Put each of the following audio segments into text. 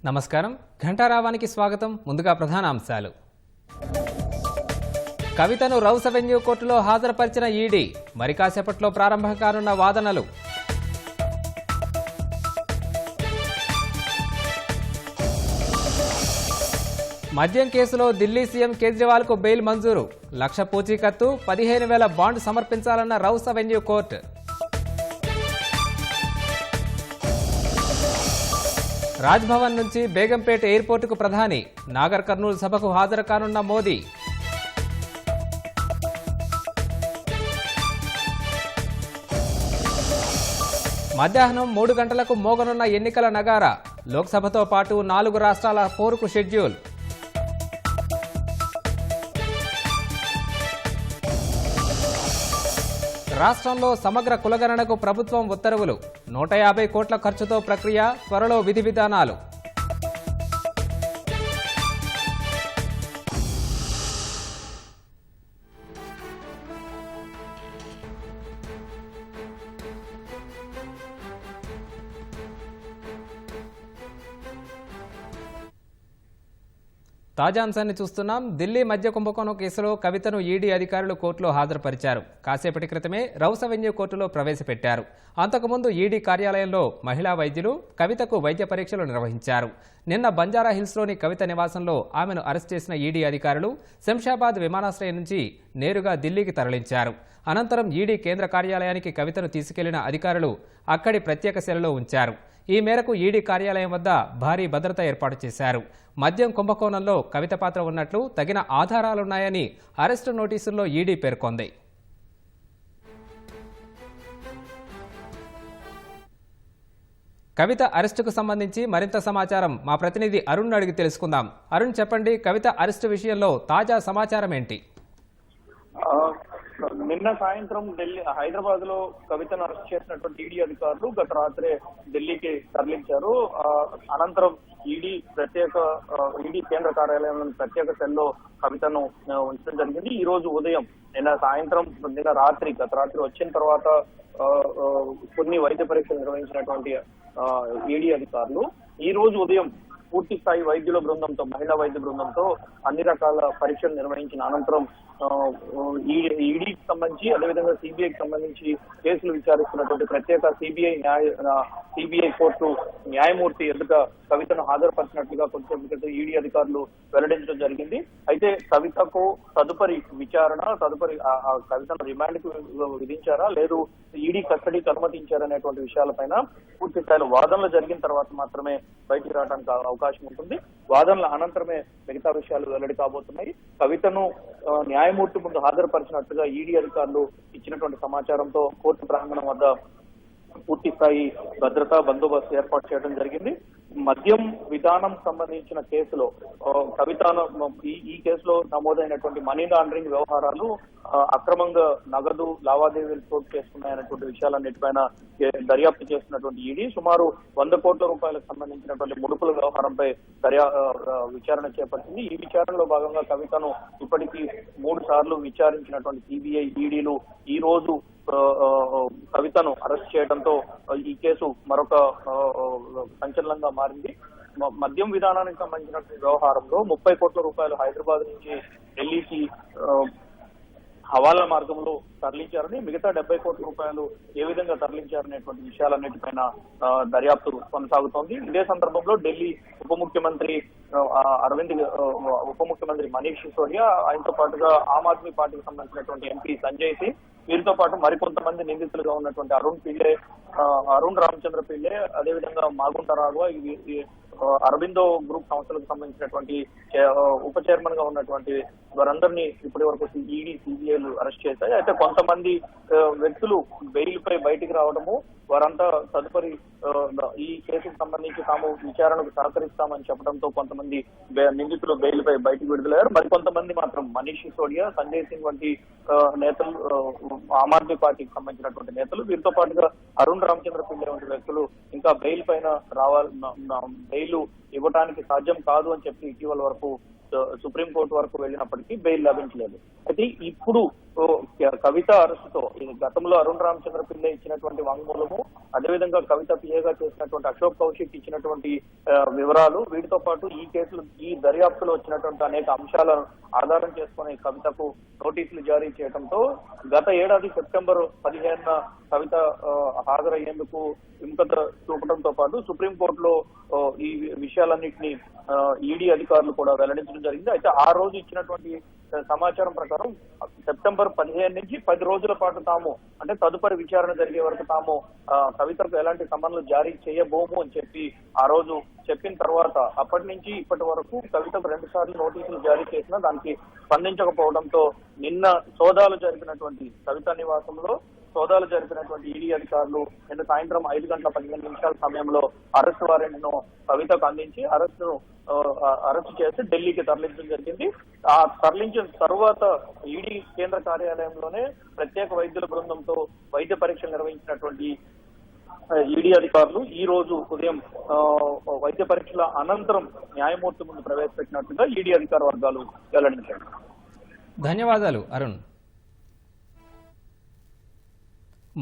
నమస్కారం ఘంటారావానికి స్వాగతం ముందుగా ప్రధాన అంశాలు కవితను రౌస్ అవెన్యూ కోర్టులో హాజరుపరిచిన ఈడీ మరి కాసేపట్లో ప్రారంభం కానున్న వాదనలు మద్యం కేసులో ఢిల్లీ సీఎం కేజ్రీవాల్కు బెయిల్ మంజూరు 1,00,000 పూచీకత్తు 15,000 బాండ్ సమర్పించాలన్న రౌస్ అవెన్యూ కోర్టు రాజ్భవన్ నుంచి బేగంపేట ఎయిర్పోర్టుకు ప్రధాని నాగర్ కర్నూలు సభకు హాజరు కానున్న మోదీ మధ్యాహ్నం 3 గంటలకు మోగనున్న ఎన్నికల నగారా లోక్సభతో పాటు 4 రాష్ట్రాల పోరుకు షెడ్యూల్ రాష్ట్రంలో సమగ్ర కులగణనకు ప్రభుత్వం ఉత్తర్వులు 150 కోట్ల ఖర్చుతో ప్రక్రియ త్వరలో విధి విధానాలు తాజా అంశాన్ని చూస్తున్నాం. ఢిల్లీ మద్య కుంభకోణం కేసులో కవితను ఈడీ అధికారులు కోర్టులో హాజరుపరిచారు. కాసేపటి క్రితమే రౌస్ అవెన్యూ కోర్టులో ప్రవేశపెట్టారు. అంతకుముందు ఈడీ కార్యాలయంలో మహిళా వైద్యులు కవితకు వైద్య పరీక్షలు నిర్వహించారు. నిన్న బంజారా హిల్స్లోని కవిత నివాసంలో ఆమెను అరెస్ట్ చేసిన ఈడీ అధికారులు శంషాబాద్ విమానాశ్రయం నుంచి నేరుగా ఢిల్లీకి తరలించారు. అనంతరం ఈడీ కేంద్ర కార్యాలయానికి కవితను తీసుకెళ్లిన అధికారులు అక్కడి ప్రత్యేక సెల్లో ఉంచారు. ఈ మేరకు ఈడీ కార్యాలయం వద్ద భారీ భద్రత ఏర్పాటు చేశారు. మద్యం కుంభకోణంలో కవిత పాత్ర ఉన్నట్లు తగిన ఆధారాలున్నాయని అరెస్టు నోటీసుల్లో ఈడీ పేర్కొంది. కవిత అరెస్టుకు సంబంధించి మరింత సమాచారం మా ప్రతినిధి అరుణ్ అడిగి తెలుసుకుందాం. అరుణ్, చెప్పండి, కవిత అరెస్టు విషయంలో తాజా సమాచారం ఏంటి? నిన్న సాయంత్రం హైదరాబాద్ లో కవితను అరెస్ట్ చేసినటువంటి ఈడీ అధికారులు గత రాత్రే ఢిల్లీకి తరలించారు. అనంతరం ఈడీ కేంద్ర కార్యాలయంలోని ప్రత్యేక సెల్లో కవితను ఉంచడం జరిగింది. ఈ రోజు ఉదయం గత రాత్రి వచ్చిన తర్వాత కొన్ని వైద్య పరీక్షలు నిర్వహించినటువంటి ఈడీ అధికారులు ఈ రోజు ఉదయం పూర్తి స్థాయి మహిళా వైద్య బృందంతో అన్ని రకాల పరీక్షలు నిర్వహించిన అనంతరం ఈడీకి సంబంధించి అదేవిధంగా సిబిఐకి సంబంధించి కేసులు విచారిస్తున్నటువంటి ప్రత్యేక సిబిఐ కోర్టు న్యాయమూర్తి ఎదుట కవితను హాజరుపరిచినట్లుగా కొంచెం ఈడీ అధికారులు వెల్లడించడం జరిగింది. అయితే కవితకు తదుపరి కవితను రిమాండ్ కు విధించారా లేదు ఈడీ కస్టడీకి అనుమతించారనేటువంటి విషయాలపైన పూర్తి స్థాయిలో వాదనలు జరిగిన తర్వాత మాత్రమే బయటికి రావడానికి అవకాశం ఉంటుంది. వాదనల అనంతరమే మిగతా విషయాలు వెల్లడి కాబోతున్నాయి. కవితను న్యాయమూర్తి ముందు హాజరుపరిచినట్టుగా ఈడీ అధికారులు ఇచ్చినటువంటి సమాచారంతో కోర్టు ప్రాంగణం వద్ద పూర్తి స్థాయి భద్రతా బందోబస్తు ఏర్పాటు చేయడం జరిగింది. మద్యం విధానం సంబంధించిన కేసులో ఈ కేసులో నమోదైనటువంటి మనీ లాండరింగ్ వ్యవహారాలు అక్రమంగా నగదు లావాదేవీలు చోటు చేసుకున్నాయనేటువంటి విషయాలన్నిటిపైన దర్యాప్తు చేస్తున్నటువంటి ఈడీ సుమారు 100 కోట్ల రూపాయలకు సంబంధించినటువంటి ముడుపుల వ్యవహారంపై విచారణ చేపట్టింది. ఈ విచారణలో భాగంగా కవితను ఇప్పటికీ 3 సార్లు విచారించినటువంటి సిబిఐ ఈడీలు ఈ రోజు కవితను అరెస్ట్ చేయడంతో ఈ కేసు మరొక సంచలనంగా మారింది. మద్యం విధానానికి సంబంధించిన వ్యవహారంలో 30 కోట్ల రూపాయలు హైదరాబాద్ నుంచి ఢిల్లీకి హవాలా మార్గంలో తరలించారని, మిగతా 70 కోట్ల రూపాయలు ఏ విధంగా తరలించారనేటువంటి విషయాలన్నిటిపైన దర్యాప్తు కొనసాగుతోంది. ఇదే సందర్భంలో ఢిల్లీ ఉప ముఖ్యమంత్రి మనీష్ సిసోడియా, ఆయనతో పాటుగా ఆమ్ ఆద్మీ పార్టీకి సంబంధించినటువంటి ఎంపీ సంజయ్ సింగ్, వీరితో పాటు మరికొంతమంది నిందితులుగా ఉన్నటువంటి అరుణ్ రామచంద్ర పిల్లే, అదేవిధంగా మాగుంట రాఘవ, అరబిందో గ్రూప్ సంస్థలకు సంబంధించినటువంటి ఉప చైర్మన్ గా ఉన్నటువంటి వారందరినీ ఇప్పటి వరకు ఈడీ సిబిఐలు అరెస్ట్ చేశాయి. అయితే కొంతమంది వ్యక్తులు బెయిల్ పై బయటికి రావడము, వారంతా తదుపరి ఈ కేసుకు సంబంధించి తాము విచారణకు సహకరిస్తామని చెప్పడంతో కొంతమంది నిందితులు బెయిల్ పై బయటకు విడుదలయ్యారు. మరికొంతమంది మాత్రం మనీష్ సిసోడియా, సంజయ్ సింగ్ వంటి నేతలు, ఆమ్ ఆద్మీ పార్టీకి సంబంధించినటువంటి నేతలు, వీరితో పాటుగా అరుణ్ రామచంద్ర పిల్లే వంటి వ్యక్తులు ఇంకా బెయిల్ పైన బెయిల్ ఇవ్వడానికి సాధ్యం కాదు అని చెప్పి ఇటీవల వరకు సుప్రీంకోర్టు వరకు వెళ్ళినప్పటికీ బెయిల్ లభించలేదు. అయితే ఇప్పుడు కవిత అరెస్టుతో గతంలో అరుణ్ రామచంద్ర పిల్ల ఇచ్చినటువంటి వాంగ్మూలము, అదేవిధంగా కవిత పిఏగా చేసినటువంటి అశోక్ కౌశిక్ ఇచ్చినటువంటి వివరాలు, వీటితో పాటు ఈ కేసులు ఈ దర్యాప్తులో వచ్చినటువంటి అనేక అంశాలను ఆధారం చేసుకుని కవితకు నోటీసులు జారీ చేయడంతో గత ఏడాది సెప్టెంబర్ 15న కవిత హాజరయ్యేందుకు విముఖత చూపడంతో పాటు సుప్రీంకోర్టులో ఈ విషయాలన్నింటినీ ఈడీ అధికారులు కూడా వెల్లడించడం జరిగింది. అయితే ఆ రోజు ఇచ్చినటువంటి సమాచారం ప్రకారం సెప్టెంబర్ 15 నుంచి 10 రోజుల పాటు తాము, అంటే తదుపరి విచారణ జరిగే వరకు తాము కవితకు ఎలాంటి సమన్లు జారీ చేయబోము అని చెప్పి ఆ రోజు చెప్పిన తర్వాత అప్పటి నుంచి ఇప్పటి వరకు కవితకు 2 సార్లు నోటీసులు జారీ చేసినా దానికి స్పందించకపోవడంతో నిన్న సోదాలు జరిపినటువంటి కవిత నివాసంలో సోదాలు జరిపినటువంటి ఈడీ అధికారులు నిన్న సాయంత్రం 5:15 సమయంలో అరెస్ట్ వారెంట్ ను కవితకు అందించి అరెస్ట్ చేసి ఢిల్లీకి తరలించడం జరిగింది. ఆ తరలించిన తరువాత ఈడీ కేంద్ర కార్యాలయంలోనే ప్రత్యేక వైద్యుల బృందంతో వైద్య పరీక్షలు నిర్వహించినటువంటి ఈడీ అధికారులు ఈ రోజు ఉదయం వైద్య పరీక్షల అనంతరం న్యాయమూర్తి ముందు ప్రవేశపెట్టినట్టుగా ఈడీ అధికార వర్గాలు వెల్లడించారు. ధన్యవాదాలు అరుణ్.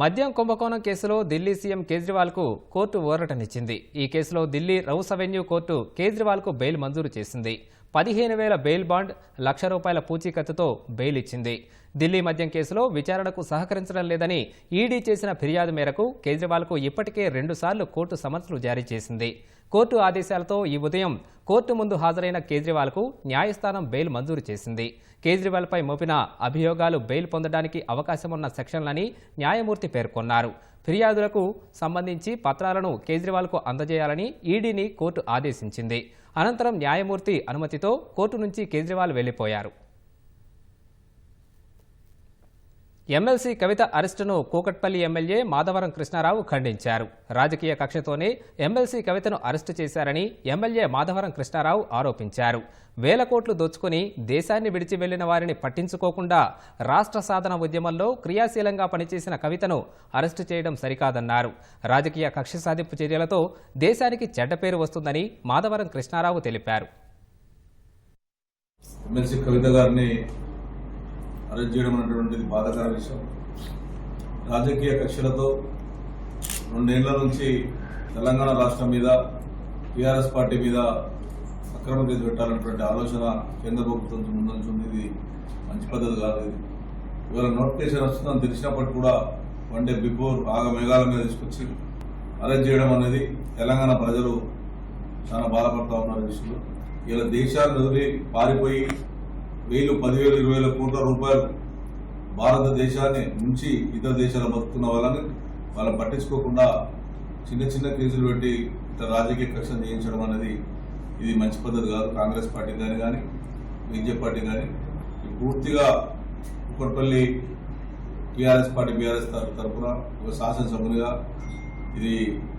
మద్యం కుంభకోణం కేసులో ఢిల్లీ సీఎం కేజ్రీవాల్కు కోర్టు ఊరటనిచ్చింది. ఈ కేసులో ఢిల్లీ రౌస్ అవెన్యూ కోర్టు కేజ్రీవాల్కు బెయిల్ మంజూరు చేసింది. 15,000 బెయిల్ బాండ్, ₹1,00,000 పూచీకత్తుతో బెయిల్ ఇచ్చింది. ఢిల్లీ మద్యం కేసులో విచారణకు సహకరించడం లేదని ఈడీ చేసిన ఫిర్యాదు మేరకు కేజ్రీవాల్కు ఇప్పటికే 2 సార్లు కోర్టు సమన్స్లు జారీ చేసింది. కోర్టు ఆదేశాలతో ఈ ఉదయం కోర్టు ముందు హాజరైన కేజ్రీవాల్కు న్యాయస్థానం బెయిల్ మంజూరు చేసింది. కేజ్రీవాల్పై మోపిన అభియోగాలు బెయిల్ పొందడానికి అవకాశమున్న సెక్షన్లని న్యాయమూర్తి పేర్కొన్నారు. ఫిర్యాదులకు సంబంధించి పత్రాలను కేజ్రీవాల్కు అందజేయాలని ఈడీని కోర్టు ఆదేశించింది. అనంతరం న్యాయమూర్తి అనుమతితో కోర్టు నుంచి కేజ్రీవాల్ వెళ్లిపోయారు. ఎమ్మెల్సీ కవిత అరెస్టును కూకట్పల్లి ఎమ్మెల్యే మాధవరం కృష్ణారావు ఖండించారు. రాజకీయ కక్షతోనే ఎమ్మెల్సీ కవితను అరెస్టు చేశారని ఎమ్మెల్యే మాధవరం కృష్ణారావు ఆరోపించారు. 1,000 కోట్లు దోచుకుని దేశాన్ని విడిచి వెళ్లిన వారిని పట్టించుకోకుండా రాష్ట్ర సాధన ఉద్యమంలో క్రియాశీలంగా పనిచేసిన కవితను అరెస్టు చేయడం సరికాదన్నారు. రాజకీయ కక్ష సాధింపు చర్యలతో దేశానికి చెడ్డ పేరు వస్తుందని మాధవరం కృష్ణారావు తెలిపారు. ఎమ్మెల్సీ కవిత గారిని అరెస్ట్ చేయడం అనేటువంటిది బాధాకర విషయం. రాజకీయ కక్షలతో 2 ఏళ్ల నుంచి తెలంగాణ రాష్ట్రం మీద, టీఆర్ఎస్ పార్టీ మీద అక్రమ కేసు పెట్టాలన్నటువంటి ఆలోచన కేంద్ర ప్రభుత్వం ముందుంది. ఇది మంచి పద్ధతి కాదు. ఇది ఇవాళ నోటిఫికేషన్ వస్తుందని తెలిసినప్పటికీ కూడా 1 డే బిఫోర్ మేఘాల మీద తీసుకొచ్చి అరెస్ట్ చేయడం అనేది తెలంగాణ ప్రజలు చాలా బాధపడతా ఉన్నారు. విషయంలో ఇలా దేశాన్ని వదిలి పారిపోయి 1,000, 10,000, 20,000 కోట్ల రూపాయలు భారతదేశాన్ని నుంచి ఇతర దేశాలు బతుకున్న వాళ్ళని పట్టించుకోకుండా చిన్న చిన్న కేసులు పెట్టి ఇతర రాజకీయ కక్షలు చేయించడం అనేది ఇది మంచి పద్ధతి కాదు. కాంగ్రెస్ పార్టీ కానీ బీజేపీ పార్టీ కానీ పూర్తిగా కుక్కట్పల్లి టీఆర్ఎస్ పార్టీ బీఆర్ఎస్ తరఫున ఒక శాసనసభ్యునిగా ఇది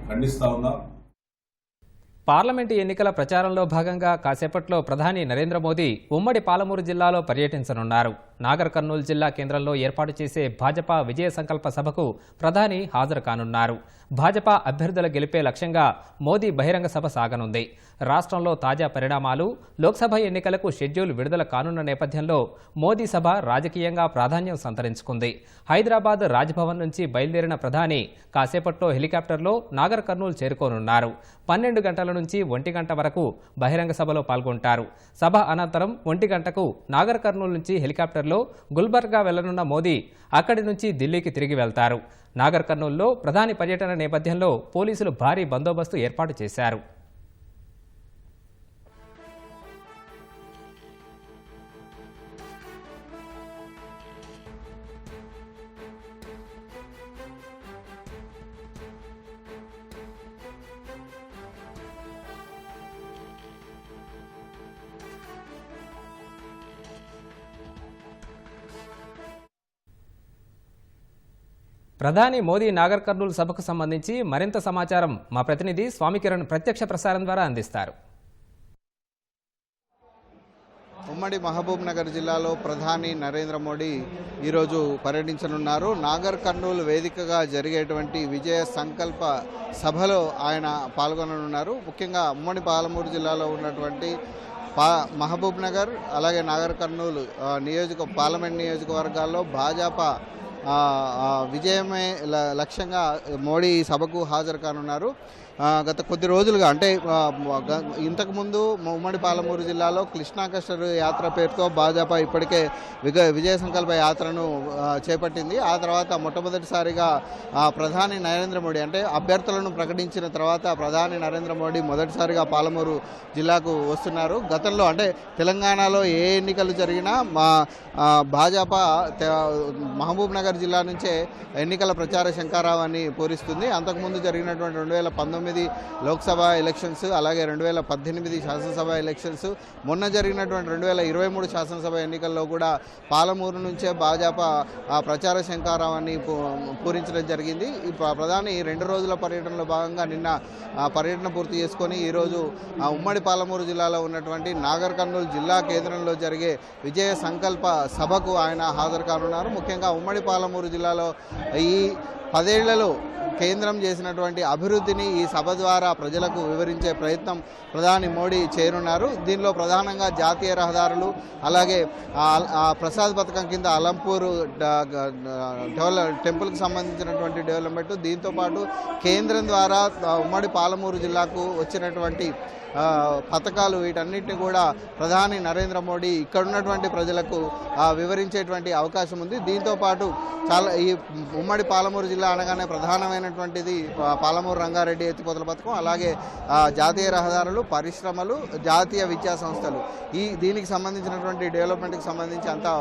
ఖండిస్తా ఉన్నా. పార్లమెంటు ఎన్నికల ప్రచారంలో భాగంగా కాసేపట్లో ప్రధాని నరేంద్ర మోదీ ఉమ్మడి పాలమూరు జిల్లాలో పర్యటించనున్నారు. నాగర్ కర్నూలు జిల్లా కేంద్రంలో ఏర్పాటు చేసే భాజపా విజయ సంకల్ప సభకు ప్రధాని హాజరు కానున్నారు. భాజపా అభ్యర్థుల గెలిపే లక్ష్యంగా మోదీ బహిరంగ సభ సాగనుంది. రాష్ట్రంలో తాజా పరిణామాలు, లోక్సభ ఎన్నికలకు షెడ్యూల్ విడుదల కానున్న నేపథ్యంలో మోదీ సభ రాజకీయంగా ప్రాధాన్యం సంతరించుకుంది. హైదరాబాద్ రాజ్భవన్ నుంచి బయలుదేరిన ప్రధాని కాసేపట్లో హెలికాప్టర్లో నాగర్ కర్నూలు చేరుకోనున్నారు. 12 గంటల నుంచి 1 గంట వరకు బహిరంగ సభలో పాల్గొంటారు. సభ అనంతరం 1 గంటకు నాగర్ కర్నూలు నుంచి హెలికాప్టర్లో గుల్బర్గా వెళ్లనున్న మోదీ అక్కడి నుంచి ఢిల్లీకి తిరిగి వెళ్తారు. నాగర్ కర్నూలులో ప్రధాని పర్యటన నేపథ్యంలో పోలీసులు భారీ బందోబస్తు ఏర్పాటు చేశారు. ప్రధాని మోదీ నాగర్ కర్నూలు సభకు సంబంధించి మరింత సమాచారం మా ప్రతినిధి స్వామికిరణ్ ప్రత్యక్ష ప్రసారం ద్వారా అందిస్తారు. ఉమ్మడి మహబూబ్ నగర్ జిల్లాలో ప్రధాని నరేంద్ర మోడీ ఈరోజు పర్యటించనున్నారు. నాగర్ కర్నూలు వేదికగా జరిగేటువంటి విజయ సంకల్ప సభలో ఆయన పాల్గొననున్నారు. ముఖ్యంగా ఉమ్మడి పాలమూరు జిల్లాలో ఉన్నటువంటి మహబూబ్ నగర్ అలాగే నాగర్ కర్నూలు పార్లమెంట్ నియోజకవర్గాల్లో భాజపా విజయమే లక్ష్యంగా మోడీ సభకు హాజరు కానున్నారు. గత కొద్ది రోజులుగా అంటే ఇంతకుముందు ఉమ్మడి పాలమూరు జిల్లాలో కృష్ణా కస్టర్ యాత్ర పేరుతో భాజపా ఇప్పటికే విజయ సంకల్ప యాత్రను చేపట్టింది. ఆ తర్వాత మొట్టమొదటిసారిగా ప్రధాని నరేంద్ర మోడీ అంటే అభ్యర్థులను ప్రకటించిన తర్వాత ప్రధాని నరేంద్ర మోడీ మొదటిసారిగా పాలమూరు జిల్లాకు వస్తున్నారు. గతంలో అంటే తెలంగాణలో ఏ ఎన్నికలు జరిగినా భాజపా మహబూబ్ నగర్ జిల్లా నుంచే ఎన్నికల ప్రచార శంఖారావాన్ని పూరిస్తుంది. అంతకుముందు జరిగినటువంటి 2019 లోక్సభ ఎలక్షన్స్ అలాగే 2018 శాసనసభ ఎలక్షన్స్, మొన్న జరిగినటువంటి 2023 శాసనసభ ఎన్నికల్లో కూడా పాలమూరు నుంచే భాజపా ప్రచార శంఖారావాన్ని పూరించడం జరిగింది. ఈ ప్రధాని 2 రోజుల పర్యటనలో భాగంగా నిన్న పర్యటన పూర్తి చేసుకొని ఈరోజు ఉమ్మడి పాలమూరు జిల్లాలో ఉన్నటువంటి నాగర్ కర్నూలు జిల్లా కేంద్రంలో జరిగే విజయ సంకల్ప సభకు ఆయన హాజరు కానున్నారు. ముఖ్యంగా ఉమ్మడి పాలమూరు జిల్లాలో ఈ 10 ఏళ్లలో కేంద్రం చేసినటువంటి అభివృద్ధిని ఈ సభ ద్వారా ప్రజలకు వివరించే ప్రయత్నం ప్రధాని మోడీ చేయనున్నారు. దీనిలో ప్రధానంగా జాతీయ రహదారులు అలాగే ప్రసాద్ పథకం కింద అలంపూర్ టెంపుల్కి సంబంధించినటువంటి డెవలప్మెంట్, దీంతోపాటు కేంద్రం ద్వారా ఉమ్మడి పాలమూరు జిల్లాకు వచ్చినటువంటి పథకాలు, వీటన్నిటిని కూడా ప్రధాని నరేంద్ర మోడీ ఇక్కడున్నటువంటి ప్రజలకు వివరించేటువంటి అవకాశం ఉంది. దీంతోపాటు ఈ ఉమ్మడి పాలమూరు జిల్లా అనగానే ప్రధానమైనటువంటిది పాలమూరు రంగారెడ్డి ఎత్తిపోతల పథకం, అలాగే జాతీయ రహదారులు, పరిశ్రమలు, జాతీయ విద్యా సంస్థలు, దీనికి సంబంధించినటువంటి డెవలప్మెంట్కి సంబంధించి అంతా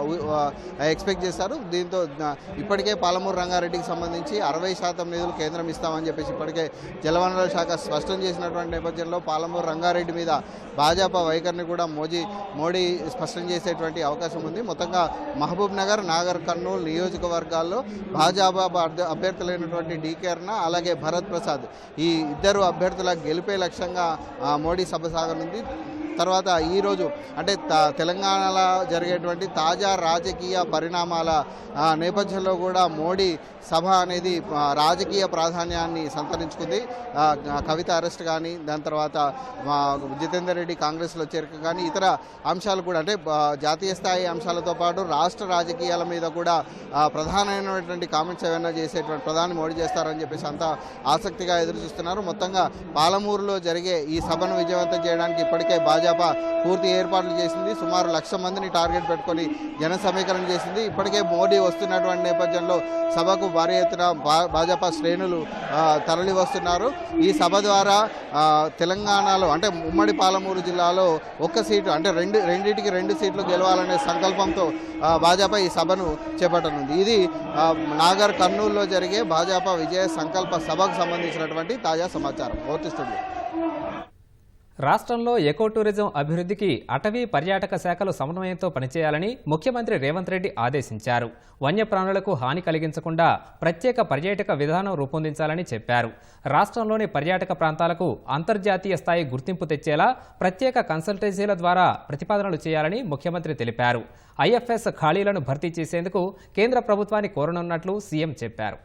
ఎక్స్పెక్ట్ చేస్తారు. దీంతో ఇప్పటికే పాలమూరు రంగారెడ్డికి సంబంధించి 60% నిధులు కేంద్రం ఇస్తామని చెప్పేసి ఇప్పటికే జలవనరుల శాఖ స్పష్టం చేసినటువంటి నేపథ్యంలో పాలమూరు రంగారెడ్డి మీద భాజపా వైఖరిని కూడా మోడీ స్పష్టం చేసేటువంటి అవకాశం ఉంది. మొత్తంగా మహబూబ్ నగర్, నాగర్ కర్నూలు నియోజకవర్గాల్లో భాజపా అభ్యర్థులైనటువంటి డీకే అరుణ అలాగే భరత్ ప్రసాద్, ఈ ఇద్దరు అభ్యర్థుల గెలిపే లక్ష్యంగా మోడీ సభ సాగనుంది. తర్వాత ఈరోజు అంటే తెలంగాణలో జరిగేటువంటి తాజా రాజకీయ పరిణామాల నేపథ్యంలో కూడా మోడీ సభ అనేది రాజకీయ ప్రాధాన్యాన్ని సంతరించుకుంది. కవిత అరెస్ట్ కానీ, దాని తర్వాత జితేందర్ రెడ్డి కాంగ్రెస్లో చేరిక కానీ, ఇతర అంశాలు కూడా అంటే జాతీయ స్థాయి అంశాలతో పాటు రాష్ట్ర రాజకీయాల మీద కూడా ప్రధానమైనటువంటి కామెంట్స్ ఏమైనా చేసేటువంటి ప్రధాని మోడీ చేస్తారని చెప్పేసి అంతా ఆసక్తిగా ఎదురు చూస్తున్నారు. మొత్తంగా పాలమూరులో జరిగే ఈ సభను విజయవంతం చేయడానికి ఇప్పటికే భాజపా పూర్తి ఏర్పాట్లు చేసింది. సుమారు 1,00,000 మందిని టార్గెట్ పెట్టుకొని జన సమీకరణ చేసింది. ఇప్పటికే మోడీ వస్తున్నటువంటి నేపథ్యంలో సభకు భారీ ఎత్తున భాజపా శ్రేణులు తరలి వస్తున్నారు. ఈ సభ ద్వారా తెలంగాణలో అంటే ఉమ్మడి పాలమూరు జిల్లాలో ఒక్క సీటు అంటే రెండింటికి 2 సీట్లు గెలవాలనే సంకల్పంతో భాజపా ఈ సభను చేపట్టనుంది. ఇది నాగర్ కర్నూలులో జరిగే భాజపా విజయ సంకల్ప సభకు సంబంధించినటువంటి తాజా సమాచారం. Vote studio. రాష్ట్రంలో ఎకో టూరిజం అభివృద్ధికి అటవీ పర్యాటక శాఖలు సమన్వయంతో పనిచేయాలని ముఖ్యమంత్రి రేవంత్ రెడ్డి ఆదేశించారు. వన్యప్రాణులకు హాని కలిగించకుండా ప్రత్యేక పర్యాటక విధానం రూపొందించాలని చెప్పారు. రాష్ట్రంలోని పర్యాటక ప్రాంతాలకు అంతర్జాతీయ స్థాయి గుర్తింపు తెచ్చేలా ప్రత్యేక కన్సల్టెన్సీల ద్వారా ప్రతిపాదనలు చేయాలని ముఖ్యమంత్రి తెలిపారు. ఐఎఫ్ఎస్ ఖాళీలను భర్తీ చేసేందుకు కేంద్ర ప్రభుత్వాన్ని కోరనున్నట్లు సీఎం చెప్పారు.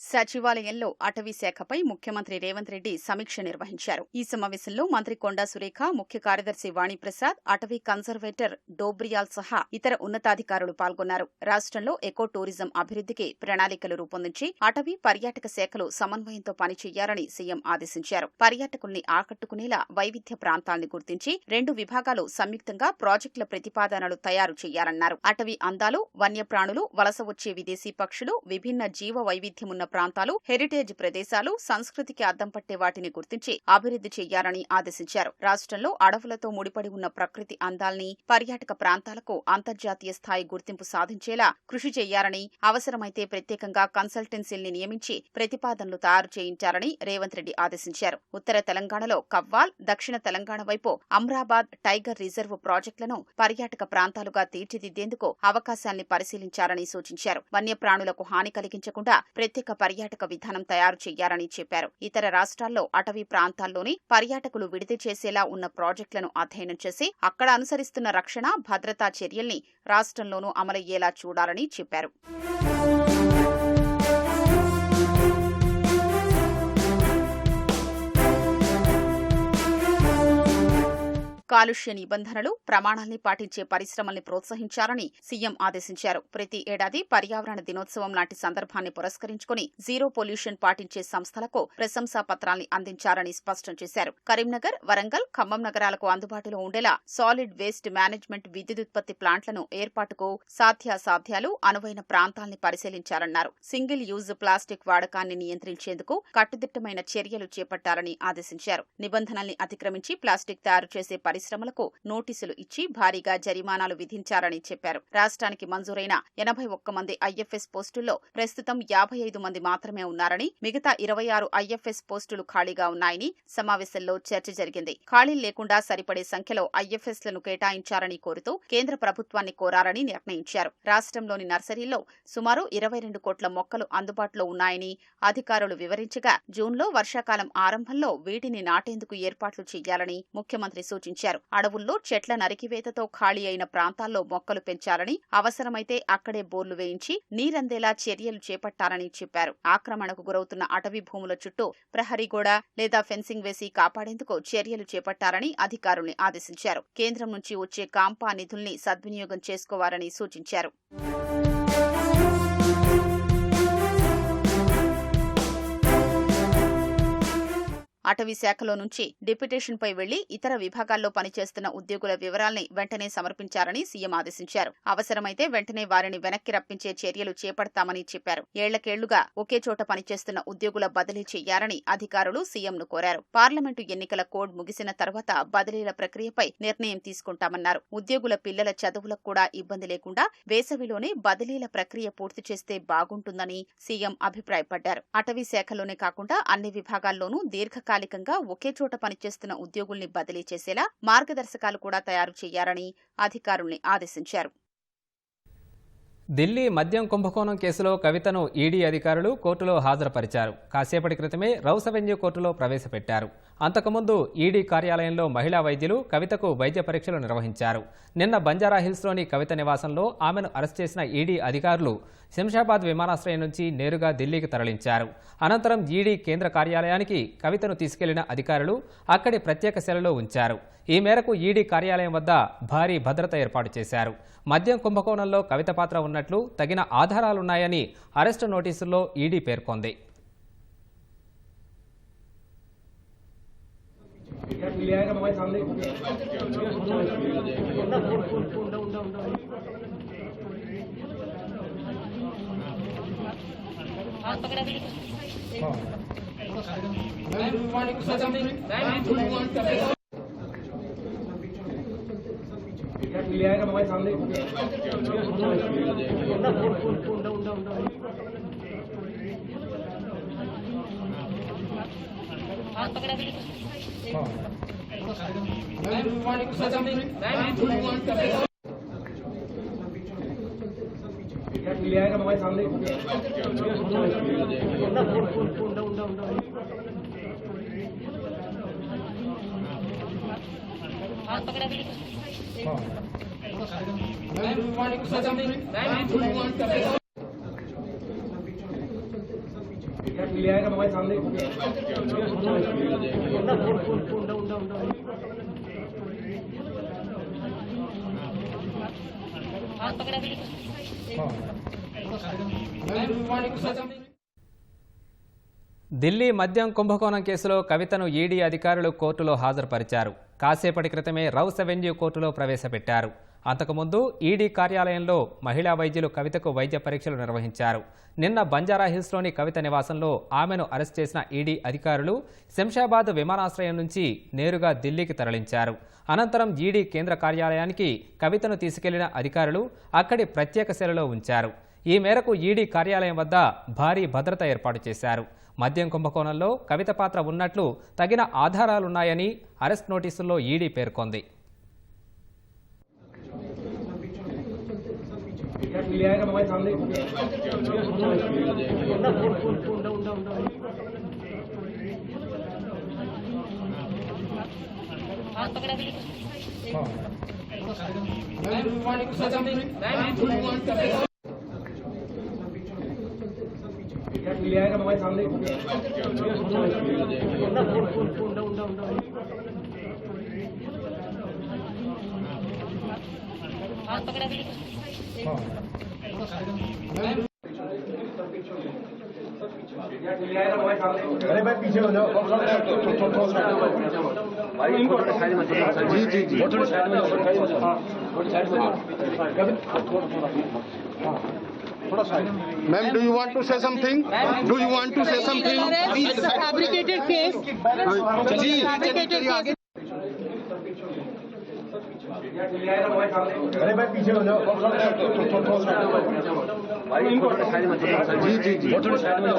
సచివాలయంలో అటవీ శాఖపై ముఖ్యమంత్రి రేవంత్ రెడ్డి సమీక్ష నిర్వహించారు. ఈ సమావేశంలో మంత్రి కొండా సురేఖ, ముఖ్య కార్యదర్శి వాణిప్రసాద్, అటవీ కన్జర్వేటర్ డోబ్రియాల్ సహా ఇతర ఉన్నతాధికారులు పాల్గొన్నారు. రాష్ట్రంలో ఎకో టూరిజం అభివృద్ధికి ప్రణాళికలు రూపొందించి అటవీ పర్యాటక శాఖలు సమన్వయంతో పనిచేయాలని సీఎం ఆదేశించారు. పర్యాటకుల్ని ఆకట్టుకునేలా వైవిధ్య ప్రాంతాల్ని గుర్తించి 2 విభాగాలు సంయుక్తంగా ప్రాజెక్టుల ప్రతిపాదనలు తయారు చేయాలన్నారు. అటవీ అందాలు, వన్యప్రాణులు, వలస వచ్చే విదేశీ పక్షులు, విభిన్న జీవ వైవిధ్యమున్న ప్రాంతాలు, హెరిటేజ్ ప్రదేశాలు, సంస్కృతికి అద్దం పట్టే వాటిని గుర్తించి అభివృద్ధి చేయాలని ఆదేశించారు. రాష్ట్రంలో అడవులతో ముడిపడి ఉన్న ప్రకృతి అందాల్ని, పర్యాటక ప్రాంతాలకు అంతర్జాతీయ స్థాయి గుర్తింపు సాధించేలా కృషి చేయాలని, అవసరమైతే ప్రత్యేకంగా కన్సల్టెన్సీల్ని నియమించి ప్రతిపాదనలు తయారు చేయించాలని రేవంత్ రెడ్డి ఆదేశించారు. ఉత్తర తెలంగాణలో కవ్వాల్, దక్షిణ తెలంగాణ వైపు అమ్రాబాద్ టైగర్ రిజర్వ్ ప్రాజెక్టులను పర్యాటక ప్రాంతాలుగా తీర్చిదిద్దేందుకు అవకాశాల్ని పరిశీలించాలని సూచించారు. వన్యప్రాణులకు హాని కలిగించకుండా ప్రత్యేక పర్యాటక విధానం తయారు చేయాలని చెప్పారు. ఇతర రాష్ట్రాల్లో అటవీ ప్రాంతాల్లోని పర్యాటకులు విడిది చేసేలా ఉన్న ప్రాజెక్టులను అధ్యయనం చేసి అక్కడ అనుసరిస్తున్న రక్షణ, భద్రతా చర్యల్ని రాష్ట్రంలోనూ అమలయ్యేలా చూడాలని చెప్పారు. కాలుష్య నిబంధనలు ప్రమాణాల్ని పాటించే పరిశ్రమల్ని ప్రోత్సహించాలని సీఎం ఆదేశించారు. ప్రతి ఏడాది పర్యావరణ దినోత్సవం లాంటి సందర్భాన్ని పురస్కరించుకుని జీరో పొల్యూషన్ పాటించే సంస్థలకు ప్రశంసా పత్రాల్ని అందించాలని స్పష్టం చేశారు. కరీంనగర్, వరంగల్, ఖమ్మం నగరాలకు అందుబాటులో ఉండేలా సాలిడ్ వేస్ట్ మేనేజ్మెంట్ విద్యుదుత్పత్తి ప్లాంట్లను ఏర్పాటుకు సాధ్యాసాధ్యాలు, అనువైన ప్రాంతాల్ని పరిశీలించాలన్నారు. సింగిల్ యూజ్ ప్లాస్టిక్ వాడకాన్ని నియంత్రించేందుకు కట్టుదిట్టమైన చర్యలు చేపట్టాలని ఆదేశించారు. నిబంధనల్ని అతిక్రమించి ప్లాస్టిక్ తయారు చేసే పరిశ్రమలకు నోటీసులు ఇచ్చి భారీగా జరిమానాలు విధించారని చెప్పారు. రాష్ట్రానికి మంజూరైన 81 మంది ఐఎఫ్ఎస్ పోస్టుల్లో ప్రస్తుతం 55 మంది మాత్రమే ఉన్నారని, మిగతా 26 ఐఎఫ్ఎస్ పోస్టులు ఖాళీగా ఉన్నాయని సమావేశంలో చర్చ జరిగింది. ఖాళీలు లేకుండా సరిపడే సంఖ్యలో ఐఎఫ్ఎస్లను కేటాయించాలని కోరుతూ కేంద్ర ప్రభుత్వాన్ని కోరాలని నిర్ణయించారు. రాష్ట్రంలోని నర్సరీల్లో సుమారు 22 కోట్ల మొక్కలు అందుబాటులో ఉన్నాయని అధికారులు వివరించగా, జూన్లో వర్షాకాలం ఆరంభంలో వీటిని నాటేందుకు ఏర్పాట్లు చేయాలని ముఖ్యమంత్రి సూచించారు. అడవుల్లో చెట్ల నరికివేతతో ఖాళీ అయిన ప్రాంతాల్లో మొక్కలు పెంచాలని, అవసరమైతే అక్కడే బోర్లు వేయించి నీరందేలా చర్యలు చేపట్టాలని చెప్పారు. ఆక్రమణకు గురవుతున్న అటవీ భూముల చుట్టూ ప్రహరీ గోడ లేదా ఫెన్సింగ్ వేసి కాపాడేందుకు చర్యలు చేపట్టాలని అధికారుల్ని ఆదేశించారు. కేంద్రం నుంచి వచ్చే కాంపా నిధుల్ని సద్వినియోగం చేసుకోవాలని సూచించారు. అటవీ శాఖలో నుంచి డిప్యుటేషన్పై వెళ్లి ఇతర విభాగాల్లో పనిచేస్తున్న ఉద్యోగుల వివరాల్ని వెంటనే సమర్పించాలని సీఎం ఆదేశించారు. అవసరమైతే వెంటనే వారిని వెనక్కి రప్పించే చర్యలు చేపడతామని చెప్పారు. ఏళ్లకేళ్లుగా ఒకే చోట పనిచేస్తున్న ఉద్యోగుల బదిలీ చేయాలని అధికారులు సీఎంను కోరారు. పార్లమెంటు ఎన్నికల కోడ్ ముగిసిన తర్వాత బదిలీల ప్రక్రియపై నిర్ణయం తీసుకుంటామన్నారు. ఉద్యోగుల పిల్లల చదువులకు కూడా ఇబ్బంది లేకుండా వేసవిలోనే బదిలీల ప్రక్రియ పూర్తి చేస్తే బాగుంటుందని సీఎం అభిప్రాయపడ్డారు. అటవీ శాఖలోనే కాకుండా అన్ని విభాగాల్లోనూ దీర్ఘకాలికంగా ఒకే చోట పనిచేస్తున్న ఉద్యోగుల్ని బదిలీ చేసేలా మార్గదర్శకాలు కూడా తయారు చేయాలని అధికారుల్ని ఆదేశించారు. ఢిల్లీ మద్యం కుంభకోణం కేసులో కవితను ఈడీ అధికారులు కోర్టులో హాజరుపరిచారు. కాసేపటి క్రితమే రౌస్ అవెన్యూ కోర్టులో ప్రవేశపెట్టారు. అంతకుముందు ఈడీ కార్యాలయంలో మహిళా వైద్యులు కవితకు వైద్య పరీక్షలు నిర్వహించారు. నిన్న బంజారాహిల్స్లోని కవిత నివాసంలో ఆమెను అరెస్ట్ చేసిన ఈడీ అధికారులు శంషాబాద్ విమానాశ్రయం నుంచి నేరుగా ఢిల్లీకి తరలించారు. అనంతరం ఈడీ కేంద్ర కార్యాలయానికి కవితను తీసుకెళ్లిన అధికారులు అక్కడి ప్రత్యేక సెల్లో ఉంచారు. ఈ మేరకు ఈడీ కార్యాలయం వద్ద భారీ భద్రత ఏర్పాటు చేశారు. మద్యం కుంభకోణంలో కవిత పాత్ర ఉన్నట్లు తగిన ఆధారాలున్నాయని అరెస్టు నోటీసుల్లో ఈడీ పేర్కొంది. ఢిల్లీ మద్యం కుంభకోణం కేసులో కవితను ఈడీ అధికారులు కోర్టులో హాజరుపరిచారు. కాసేపటి క్రితమే రౌస్ అవెన్యూ కోర్టులో ప్రవేశపెట్టారు. అంతకుముందు ఈడీ కార్యాలయంలో మహిళా వైద్యులు కవితకు వైద్య పరీక్షలు నిర్వహించారు. నిన్న బంజారాహిల్స్లోని కవిత నివాసంలో ఆమెను అరెస్ట్ చేసిన ఈడీ అధికారులు శంషాబాద్ విమానాశ్రయం నుంచి నేరుగా ఢిల్లీకి తరలించారు. అనంతరం ఈడీ కేంద్ర కార్యాలయానికి కవితను తీసుకెళ్లిన అధికారులు అక్కడి ప్రత్యేక సెల్లో ఉంచారు. ఈ మేరకు ఈడీ కార్యాలయం వద్ద భారీ భద్రత ఏర్పాటు చేశారు. మద్యం కుంభకోణంలో కవిత పాత్ర ఉన్నట్లు తగిన ఆధారాలున్నాయని అరెస్ట్ నోటీసుల్లో ఈడీ పేర్కొంది. अरे भाई पीछे हो जाओ। जी जी जी थोड़ी साइड में थोड़ा side. Ma'am, do you want to say something? Do you want to say something? Fabricated case. जी फैब्रिकेटेड अरे भाई पीछे हो जाओ। जी जी जी थोड़ी साइड में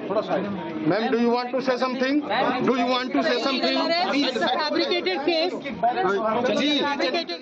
थोड़ा side. Ma'am, do you want to say something? Do you want to say something? Fabricated case. जी फैब्रिकेटेड